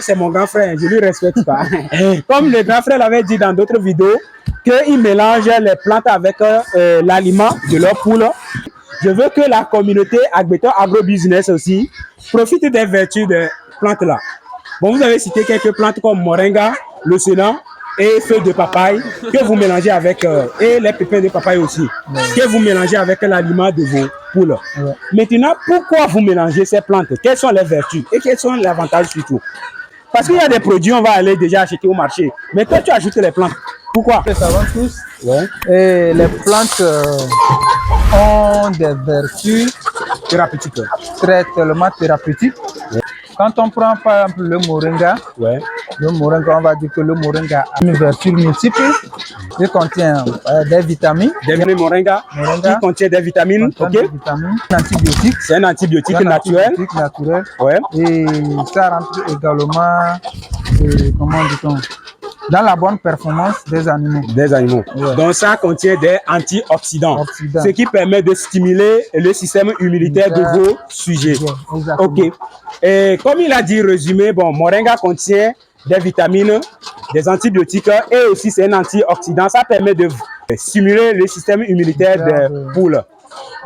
C'est mon grand frère, je lui respecte pas. Comme le grand frère l'avait dit dans d'autres vidéos, qu'il mélange les plantes avec l'aliment de leur poule. Je veux que la communauté agro-business aussi profite des vertus des plantes-là. Bon, vous avez cité quelques plantes comme moringa, le sénat et feuilles de papaye que vous mélangez avec, et les pépins de papaye aussi, que vous mélangez avec l'aliment de vos poules. Maintenant, pourquoi vous mélangez ces plantes? Quelles sont les vertus et quels sont les avantages surtout? Parce qu'il y a des produits, on va aller déjà acheter au marché. Mais toi, tu ajoutes les plantes. Pourquoi? Nous savons tous. Et les plantes ont des vertus thérapeutiques. Tellement thérapeutiques. Quand on prend par exemple le moringa, on va dire que le moringa a une vertu multiple. Il contient des vitamines. Des moringa qui contient des vitamines. Des vitamines. Un antibiotique. C'est un antibiotique naturel. Et ça rentre également, comment dit-on, dans la bonne performance des animaux. Donc ça contient des antioxydants, ce qui permet de stimuler le système immunitaire de vos sujets. Ok. Et comme il a dit, résumé, bon, moringa contient des vitamines, des antibiotiques et aussi c'est un antioxydant. Ça permet de stimuler le système immunitaire des poules.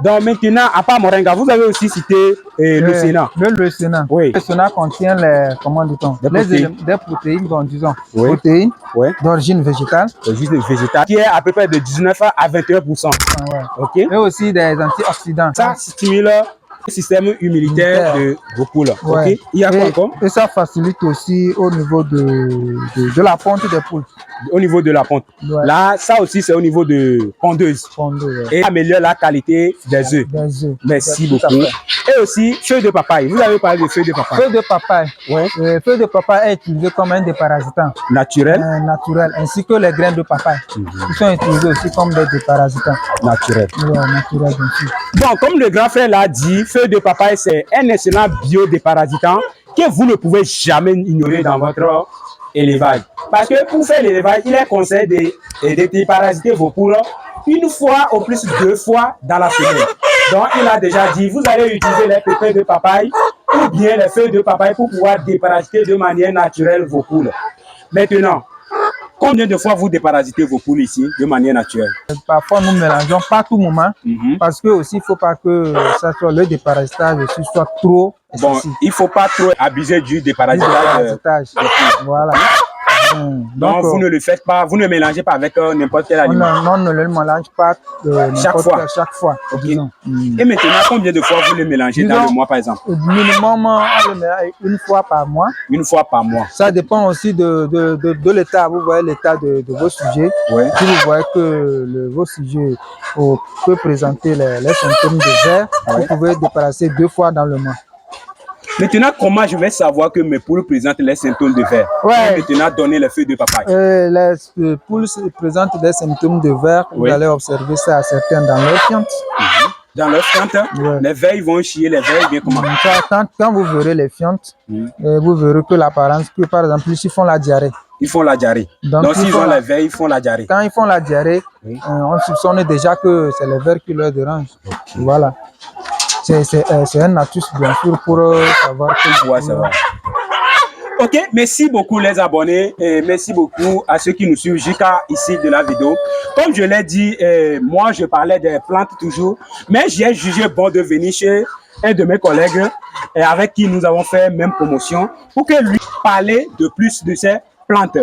Donc maintenant, à part moringa, vous avez aussi cité le sénat. Le sénat. Oui. Le sénat contient des protéines, donc disons, protéines d'origine végétale. Qui est à peu près de 19 à 21%. Et aussi des antioxydants. Ça stimule le système immunitaire de vos poules. Il y a quoi encore? Et ça facilite aussi au niveau de la ponte des poules. Au niveau de la ponte. Là, ça aussi, c'est au niveau de pondeuse. Et améliore la qualité des œufs. Merci beaucoup. Et aussi, feuilles de papaye. Vous avez parlé de feuilles de papaye. Feuilles de papaye. Feuilles de papaye est utilisée comme un déparasitant. Naturel. Naturel. Ainsi que les graines de papaye. Ils sont utilisés aussi comme des déparasitants. Naturel. Naturel, bien sûr. Bon, comme le grand frère l'a dit, feuilles de papaye, c'est un excellent biodéparasitant que vous ne pouvez jamais ignorer dans votre élevage. Parce que pour faire l'élevage, il est conseillé de déparasiter vos poules une fois ou plus 2 fois dans la semaine. Donc, il a déjà dit, vous allez utiliser les pépins de papaye ou bien les feuilles de papaye pour pouvoir déparasiter de manière naturelle vos poules. Maintenant, combien de fois vous déparasitez vos poules ici de manière naturelle? Parfois, nous mélangeons pas tout moment parce que aussi, il ne faut pas que ça soit le déparasitage aussi soit trop excessif. Bon, il ne faut pas trop abuser du déparasitage. Voilà. Donc, vous ne le faites pas, vous ne mélangez pas avec n'importe quel aliment. Non, on ne le mélange pas chaque fois. Et maintenant, combien de fois vous le mélangez dans le mois, par exemple? Minimum, on le mélange une fois par mois. Une fois par mois. Ça dépend aussi de l'état. Vous voyez l'état de vos sujets. Si vous voyez que vos sujets peuvent présenter les symptômes de verre, vous pouvez déparasiter 2 fois dans le mois. Maintenant, comment je vais savoir que mes poules présentent les symptômes de verre? Maintenant, donner les feuilles de papaye. Les poules présentent des symptômes de verre. Vous allez observer ça à certains dans leur fiente. Dans leur fiente, les vers ils vont chier, les vers ils viennent comment? Quand vous verrez les fientes, vous verrez que l'apparence, que par exemple, ils font la diarrhée. Ils font la diarrhée. Donc s'ils ont les vers, ils font la diarrhée. Quand ils font la diarrhée, on soupçonne déjà que c'est les vers qui leur dérangent. Voilà. C'est un astuce, bien sûr, pour savoir que savoir. Ok, merci beaucoup les abonnés et merci beaucoup à ceux qui nous suivent jusqu'à ici de la vidéo. Comme je l'ai dit, moi je parlais des plantes toujours, mais j'ai jugé bon de venir chez un de mes collègues avec qui nous avons fait même promotion pour que lui parle de plus de ces plantes.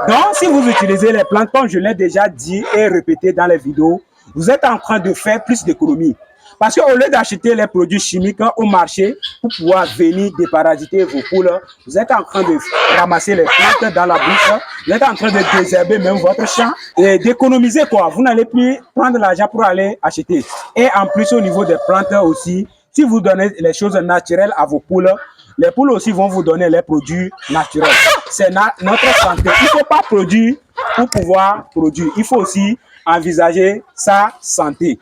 Donc, si vous utilisez les plantes, comme je l'ai déjà dit et répété dans les vidéos, vous êtes en train de faire plus d'économies. Parce qu'au lieu d'acheter les produits chimiques au marché pour pouvoir venir déparasiter vos poules, vous êtes en train de ramasser les plantes dans la bouche, vous êtes en train de désherber même votre champ et d'économiser quoi. Vous n'allez plus prendre l'argent pour aller acheter. Et en plus, au niveau des plantes aussi, si vous donnez les choses naturelles à vos poules, les poules aussi vont vous donner les produits naturels. C'est notre santé. Il ne faut pas produire pour pouvoir produire. Il faut aussi envisager sa santé.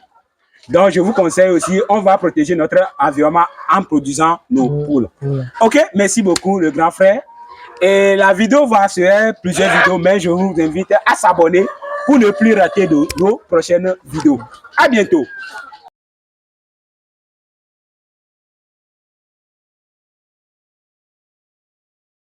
Donc, je vous conseille aussi, on va protéger notre environnement en produisant nos poules. Ok, merci beaucoup, le grand frère. Et la vidéo va sur plusieurs vidéos, mais je vous invite à s'abonner pour ne plus rater de nos prochaines vidéos. À bientôt.